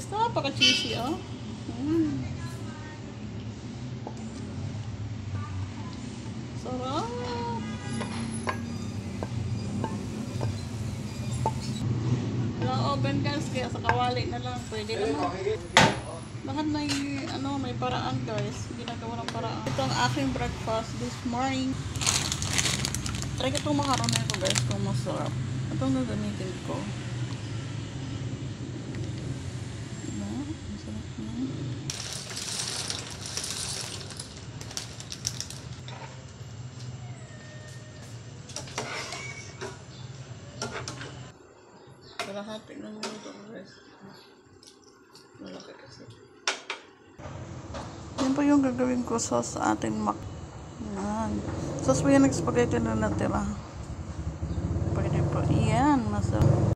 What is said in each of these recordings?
guys. Napaka-cheesy, oh. Sarap. Walang oven guys, kaya sa kawali na lang. Pwede naman. Bakit may paraan guys. Ginagawa ng paraan. Ito ang aking breakfast this morning. Try ko itong makaroon na ito guys kung masarap. Itong gagamitin ko. Diba? Masarap na. Kalahati ng luto guys. Malaki kasi. Yan po yung gagawin ko sa ating mac. Yan. Sauce po yan, nag-spaghetti na natira. Pwede po. Yan. Masarap.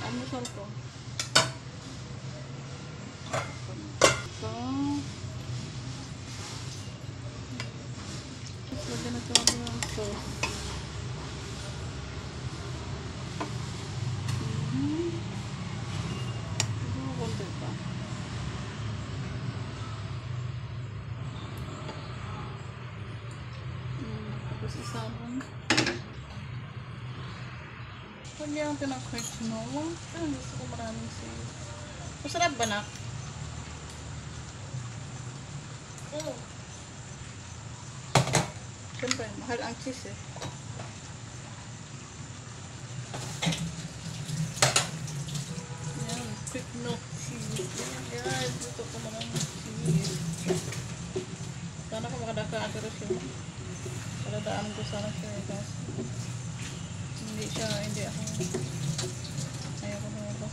Almusal ko. So, lagyan natin ang sauce. Konti pa. Tapos isabon. Huwag niya ang pinakrit mo. Gusto ko maraming sa'yo. Masarap ba, nak? Oo. Siyempre, mahal ang cheese eh. Yan, quick milk cheese. Yan, gusto ko maraming cheese. Sana ko makadaka-agaro siya. Paladaan ko sana siya guys. Hindi ako. Ayoko na ako.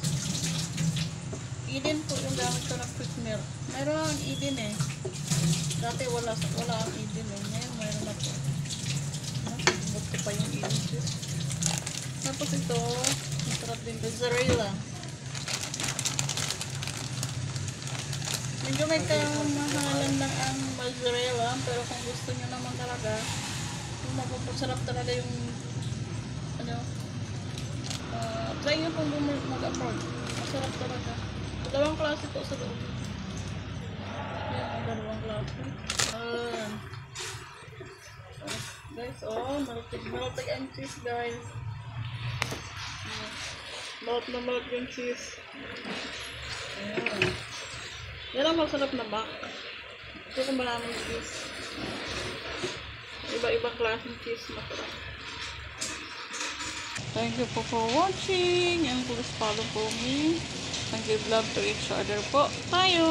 Eden po yung gamit ko ng quick milk. Mayroon ang Eden eh. Dati wala ang Eden eh. Ngayon mayroon na po. Nakikibot ko pa yung Eden cheese. Tapos ito, masarap din mozzarella. Medyo may kamahalan lang ang mozzarella, pero kung gusto nyo naman talaga, yung mapapasarap talaga yung try nyo kung mag-abroad. Masarap talaga. Dalawang klase po sa loob. Yan, dalawang klase. Guys, malatig ang cheese guys. Malot yung cheese. Ayan. Yan ang masarap na bak. Ito kung maraming cheese. Iba-ibang klaseng cheese masarap. Thank you po for watching and please follow me and give love to each other po tayo.